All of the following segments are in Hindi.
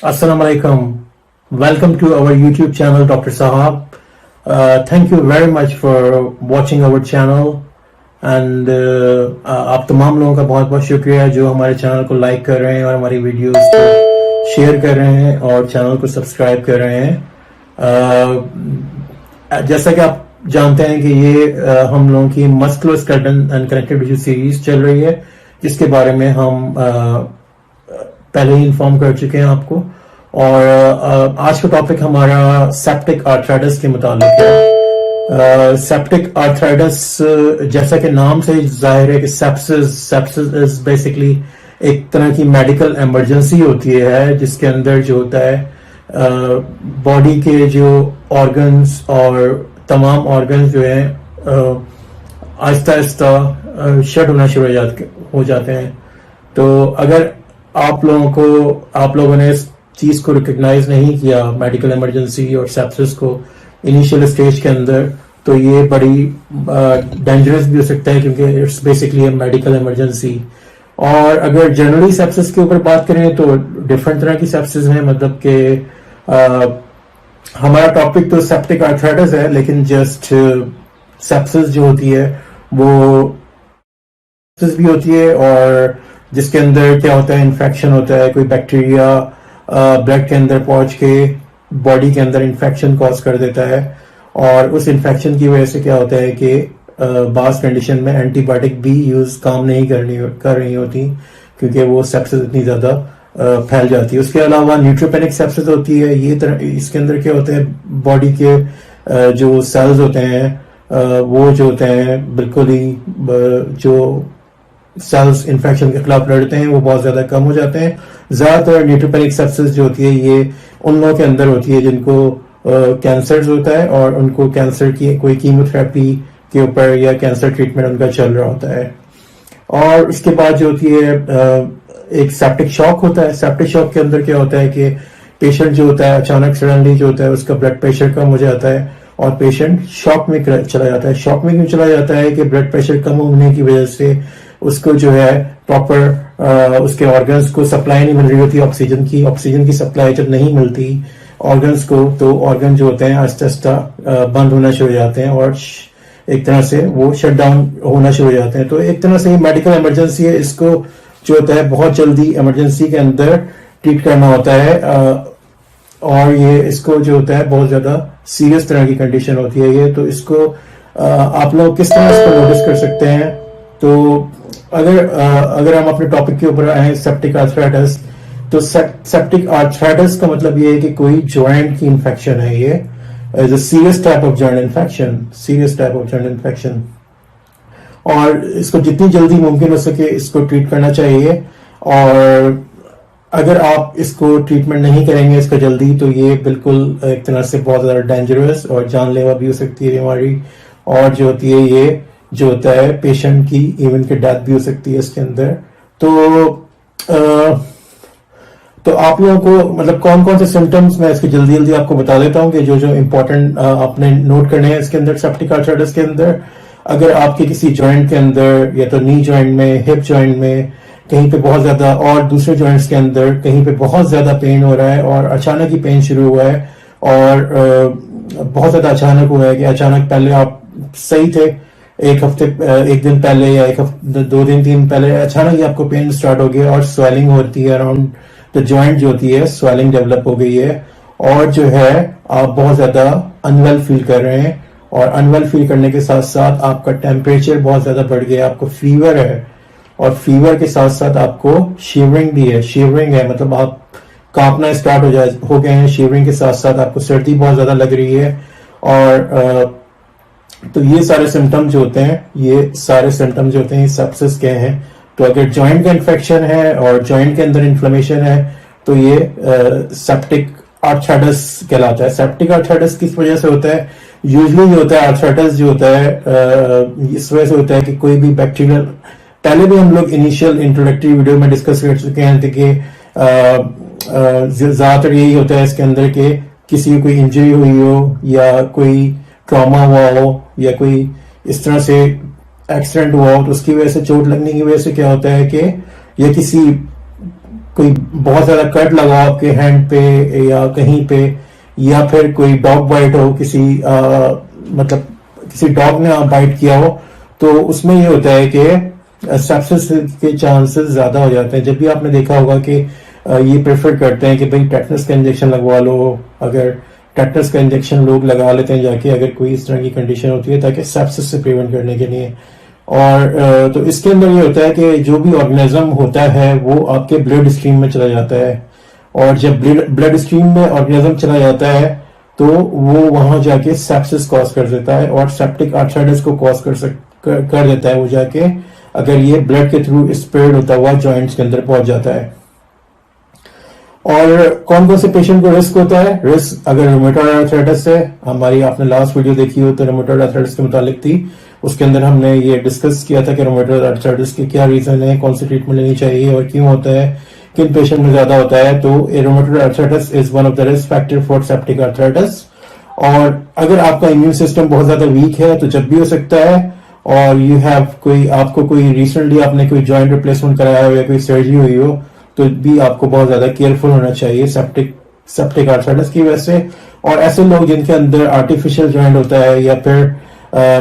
Assalamu alaikum. Welcome to our YouTube channel, Dr. Sahab. Thank you very much for watching our channel. And आप तमाम लोगों का बहुत बहुत शुक्रिया जो हमारे चैनल को लाइक कर रहे हैं और हमारी वीडियोस को शेयर कर रहे हैं और चैनल को सब्सक्राइब कर रहे हैं। जैसा कि आप जानते हैं कि ये हम लोगों की musculoskeletal and connective tissue series चल रही है, जिसके बारे में हम पहले ही इन्फॉर्म कर चुके हैं आपको। और आज का टॉपिक हमारा सेप्टिक आर्थराइटिस के मुताबिक है। सेप्टिक आर्थराइटिस, जैसा कि नाम से जाहिर है कि सेप्सिस इज बेसिकली एक तरह की मेडिकल इमरजेंसी होती है, जिसके अंदर जो होता है बॉडी के जो ऑर्गन्स और तमाम ऑर्गन्स जो हैं आहिस्ता आहिस्ता शट होना शुरू हो जाते हैं। तो अगर आप लोगों ने इस चीज को रिकॉग्नाइज नहीं किया, मेडिकल इमरजेंसी और सेप्सिस को इनिशियल स्टेज के अंदर, तो ये बड़ी डेंजरस भी हो सकता है, क्योंकि it's basically A medical emergency. और अगर जनरली सेप्सिस के ऊपर बात करें तो डिफरेंट तरह की सेप्सिस हैं, मतलब कि हमारा टॉपिक तो सेप्टिक आर्थराइटिस है, लेकिन जस्ट सेप्सिस जो होती है वो भी होती है, और जिसके अंदर क्या होता है, इन्फेक्शन होता है, कोई बैक्टीरिया ब्लड के अंदर पहुंच के बॉडी के अंदर इन्फेक्शन कॉज कर देता है। और उस इन्फेक्शन की वजह से क्या होता है कि बास कंडीशन में एंटीबायोटिक भी यूज काम नहीं कर रही होती, क्योंकि वो सेप्सिस इतनी ज्यादा फैल जाती है। उसके अलावा न्यूट्रोपेनिक सेप्सिस होती है। इसके अंदर क्या होता है, बॉडी के जो सेल्स होते हैं वो जो होते हैं बिल्कुल ही जो सेल्स इन्फेक्शन के खिलाफ लड़ते हैं वो बहुत ज्यादा कम हो जाते हैं। ज्यादातर न्यूट्रोपेनिक सेप्सिस जो होती है ये उन लोगों के अंदर होती है जिनको कैंसर होता है, और उनको कैंसर की कोई कीमोथेरेपी के ऊपर या कैंसर ट्रीटमेंट उनका चल रहा होता है। और उसके बाद जो होती है एक सेप्टिक शॉक होता है। सेप्टिक शॉक के अंदर क्या होता है कि पेशेंट जो होता है अचानक सडनली जो होता है उसका ब्लड प्रेशर कम हो जाता है और पेशेंट शॉक में चला जाता है। शॉक में क्यों चला जाता है कि ब्लड प्रेशर कम होने की वजह से उसको जो है प्रॉपर उसके ऑर्गन्स को सप्लाई नहीं मिल रही होती ऑक्सीजन की सप्लाई जब नहीं मिलती ऑर्गन्स को, तो ऑर्गन जो होते हैं आहिस्ता आहिस्ता बंद होना शुरू हो जाते हैं और एक तरह से वो शट डाउन होना शुरू हो जाते हैं। तो एक तरह से मेडिकल इमरजेंसी है। इसको जो होता है बहुत जल्दी इमरजेंसी के अंदर ट्रीट करना होता है, और ये इसको जो होता है बहुत ज्यादा सीरियस तरह की कंडीशन होती है ये। तो इसको आप लोग किस तरह इसको नोटिस कर सकते हैं? तो अगर हम अपने टॉपिक के ऊपर आए सेप्टिक आर्थराइटिस, तो सेप्टिक आर्थराइटिस का मतलब ये है कि कोई जॉइंट की इन्फेक्शन है। ये is a serious type of joint infection, और इसको जितनी जल्दी मुमकिन हो सके इसको ट्रीट करना चाहिए। और अगर आप इसको ट्रीटमेंट नहीं करेंगे इसका जल्दी, तो ये बिल्कुल एक तरह से बहुत ज्यादा डेंजरस और जानलेवा भी हो सकती है बीमारी। और जो होती है ये जो होता है पेशेंट की इवन की डेथ भी हो सकती है इसके अंदर। तो आप लोगों को मतलब कौन कौन से सिम्टम्स मैं इसके जल्दी आपको बता देता हूं कि जो इंपॉर्टेंट आपने नोट करने हैं इसके अंदर सेप्टिक आर्थराइटिस के अंदर। अगर आपके किसी जॉइंट के अंदर या तो नी जॉइंट में, हिप जॉइंट में, कहीं पे बहुत ज्यादा, और दूसरे जॉइंट्स के अंदर कहीं पे बहुत ज्यादा पेन हो रहा है और अचानक ही पेन शुरू हुआ है, और बहुत ज्यादा अचानक हुआ है कि अचानक पहले आप सही थे, एक दिन पहले या एक हफ्ते 2 दिन 3 दिन पहले अचानक ही आपको पेन स्टार्ट हो गया और स्वेलिंग होती है अराउंड द जॉइंट जो होती है, स्वेलिंग डेवलप हो गई है, और जो है आप बहुत ज्यादा अनवेल फील कर रहे हैं। और अनवेल फील करने के साथ साथ आपका टेम्परेचर बहुत ज्यादा बढ़ गया, आपको फीवर है, और फीवर के साथ साथ आपको शिवरिंग भी है। शिवरिंग है मतलब आप कांपना स्टार्ट हो गए हैं। शिवरिंग के साथ साथ आपको सर्दी बहुत ज्यादा लग रही है। और तो ये सारे सिम्टम्स जो होते हैं सेप्सिस के हैं। तो अगर जॉइंट का इन्फेक्शन है और जॉइंट के अंदर इन्फ्लेमेशन है तो ये सेप्टिक आर्थराइटिस कहलाता है। सेप्टिक आर्थराइटिस किस वजह से होता है? यूजुअली जो होता है आर्थराइटिस जो होता है इस वजह से होता है कि कोई भी बैक्टीरियल, पहले भी हम लोग इनिशियल इंट्रोडक्टरी वीडियो में डिस्कस कर चुके हैं कि ज्यादातर यही होता है इसके अंदर कि किसी को कोई इंजरी हुई हो या कोई ट्रॉमा हुआ हो या कोई इस तरह से एक्सीडेंट हुआ हो, तो उसकी वजह से, चोट लगने की वजह से क्या होता है कि ये किसी कोई बहुत ज्यादा कट लगा आपके हैंड पे या कहीं पे, या फिर कोई डॉग बाइट हो, मतलब किसी डॉग ने बाइट किया हो, तो उसमें ये होता है कि सेप्सिस के चांसेस ज्यादा हो जाते हैं। जब भी आपने देखा होगा कि ये प्रेफर करते हैं कि भाई टेटनस का इंजेक्शन लगवा लो, अगर टेटनस का इंजेक्शन लोग लगा लेते हैं जाके अगर कोई इस तरह की कंडीशन होती है, ताकि सेप्सिस से प्रिवेंट करने के लिए। और तो इसके अंदर ये होता है कि जो भी ऑर्गेनिज्म होता है वो आपके ब्लड स्ट्रीम में चला जाता है, और जब ब्लड स्ट्रीम में ऑर्गेनिज्म चला जाता है तो वो वहां जाके सेप्सिस कॉज कर देता है और सेप्टिक आर्थराइटिस को कॉज कर देता है वो जाके, अगर ये ब्लड के थ्रू स्प्रेड होता हुआ जॉइंट्स के अंदर पहुंच जाता है। और कौन कौन से पेशेंट को रिस्क होता है? रिस्क अगर रूमेटॉइड आर्थराइटिस है, हमारी आपने लास्ट वीडियो देखी हो तो रूमेटॉइड आर्थराइटिस के मुतालिक थी, उसके अंदर हमने ये डिस्कस किया था कि रूमेटॉइड आर्थराइटिस के क्या रीजन है, कौन सी ट्रीटमेंट लेनी चाहिए और क्यों होता है, किन पेशेंट में ज्यादा होता है। तो rheumatoid arthritis is one of the risk factor for septic arthritis. और अगर आपका इम्यून सिस्टम बहुत ज्यादा वीक है तो जब भी हो सकता है, और यू हैव आपको कोई रिसेंटली आपने कोई जॉइंट रिप्लेसमेंट कराया हो या कोई सर्जरी हुई हो, तो भी आपको बहुत ज्यादा केयरफुल होना चाहिए सेप्टिक आर्थराइटिस की वजह से। और ऐसे लोग जिनके अंदर आर्टिफिशियल जॉइंट होता है या फिर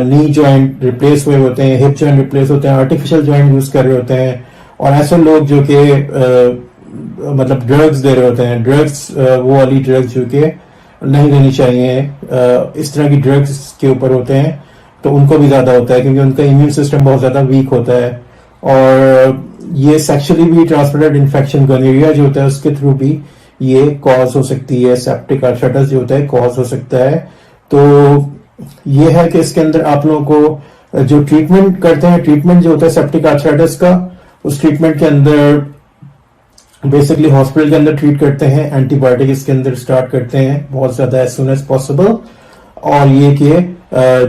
नी जॉइंट रिप्लेस हुए होते हैं, हिप जॉइंट रिप्लेस होते हैं, आर्टिफिशियल जॉइंट यूज कर रहे होते हैं, और ऐसे लोग जो कि मतलब ड्रग्स दे रहे होते हैं, ड्रग्स वो वाली ड्रग्स जो कि नहीं देनी चाहिए, इस तरह की ड्रग्स के ऊपर होते हैं, तो उनको भी ज्यादा होता है क्योंकि उनका इम्यून सिस्टम बहुत ज्यादा वीक होता है। और ये सेक्सुअली भी ट्रांसमिटेड इन्फेक्शन गोनोरिया जो होता है उसके थ्रू भी ये कॉज हो सकती है, सेप्टिक आर्थराइटिस जो होता है कॉज हो सकता है। तो ये है कि इसके अंदर आप लोगों को जो ट्रीटमेंट करते हैं, ट्रीटमेंट जो होता है सेप्टिक आर्थराइटिस का, उस ट्रीटमेंट के अंदर बेसिकली हॉस्पिटल के अंदर ट्रीट करते हैं, एंटीबायोटिक इसके अंदर स्टार्ट करते हैं बहुत ज्यादा एज सुन एज पॉसिबल। और ये कि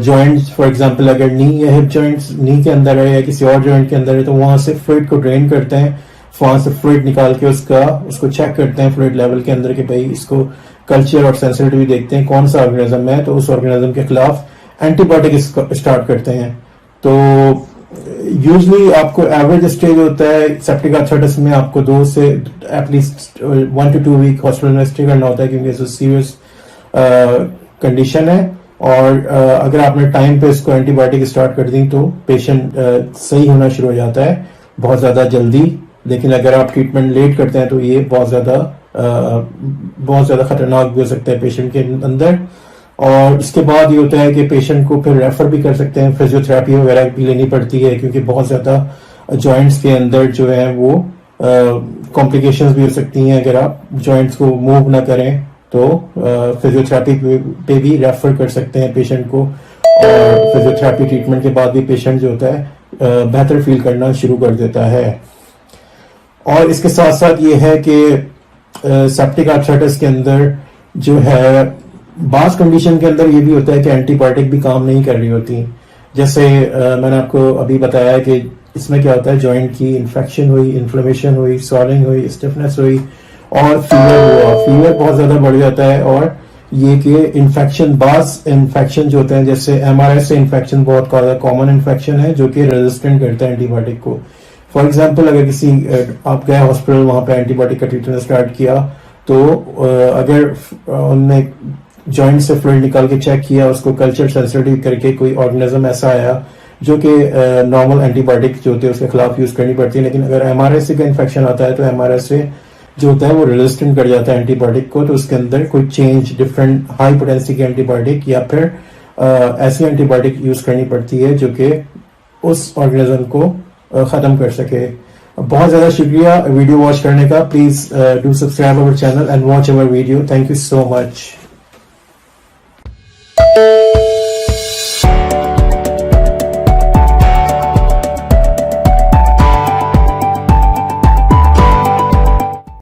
जॉइंट्स फॉर एग्जांपल अगर नी या हिप जॉइंट्स नी के अंदर है या किसी और जॉइंट के अंदर है, तो वहां से फ्लूइड को ड्रेन करते हैं, वहां से फ्लूइड निकाल के उसको चेक करते हैं फ्लूइड लेवल के अंदर कि भाई इसको कल्चर और सेंसिटिविटी देखते हैं कौन सा ऑर्गेनिज्म है, तो उस ऑर्गेनिज्म के खिलाफ एंटीबायोटिक स्टार्ट करते हैं। तो यूजली आपको एवरेज स्टेज होता है सेप्टिक आर्थराइटिस में, आपको 2 से एटलीस्ट 1 to 2 वीक हॉस्पिटल में स्टे करना होता है क्योंकि इट्स सीरियस कंडीशन है। और अगर आपने टाइम पे इसको एंटीबायोटिक स्टार्ट कर दी तो पेशेंट सही होना शुरू हो जाता है बहुत ज्यादा जल्दी। लेकिन अगर आप ट्रीटमेंट लेट करते हैं तो ये बहुत ज्यादा खतरनाक भी हो सकता है पेशेंट के अंदर। और इसके बाद ये होता है कि पेशेंट को फिर रेफर भी कर सकते हैं, फिजियोथेरेपी वगैरह भी लेनी पड़ती है क्योंकि बहुत ज्यादा जॉइंट्स के अंदर जो है वो कॉम्प्लिकेशंस भी हो सकती हैं अगर आप जॉइंट्स को मूव ना करें। तो फिजियोथेरेपी पे भी रेफर कर सकते हैं पेशेंट को, और फिजियोथेरेपी ट्रीटमेंट के बाद भी पेशेंट जो होता है बेहतर फील करना शुरू कर देता है। और इसके साथ साथ ये है कि सेप्टिक आर्थराइटिस के अंदर जो है बास कंडीशन के अंदर ये भी होता है कि एंटीबायोटिक भी काम नहीं कर रही होती। जैसे मैंने आपको अभी बताया कि इसमें क्या होता है, जॉइंट की इन्फेक्शन हुई, इन्फ्लेमेशन हुई, स्वॉलिंग हुई, स्टिफनेस हुई और फीवर हुआ, फीवर बहुत ज्यादा बढ़ जाता है। और ये कि इन्फेक्शन, बास इन्फेक्शन जो होते हैं जैसे MRSA इन्फेक्शन बहुत कॉमन इन्फेक्शन है जो कि रेजिस्टेंट करता है एंटीबायोटिक को। फॉर एग्जाम्पल अगर किसी आप गए हॉस्पिटल, वहां पे एंटीबायोटिक का ट्रीटमेंट स्टार्ट किया, तो अगर उनने जॉइंट से फ्लूइड निकाल के चेक किया, उसको कल्चर सेंसिटिव करके कोई ऑर्गेनिज्म ऐसा आया जो कि नॉर्मल एंटीबायोटिक जो होते हैं उसके खिलाफ यूज करनी पड़ती है, लेकिन अगर MRSA का इन्फेक्शन आता है तो MRSA जो होता है वो रेजिस्टेंट कर जाता है एंटीबायोटिक को। तो उसके अंदर कोई चेंज, डिफरेंट हाई पोटेंसी की एंटीबायोटिक या फिर ऐसी एंटीबायोटिक यूज करनी पड़ती है जो कि उस ऑर्गेनिज्म को खत्म कर सके। बहुत ज्यादा शुक्रिया वीडियो वॉच करने का। Please do subscribe our channel and watch our video. Thank you so much.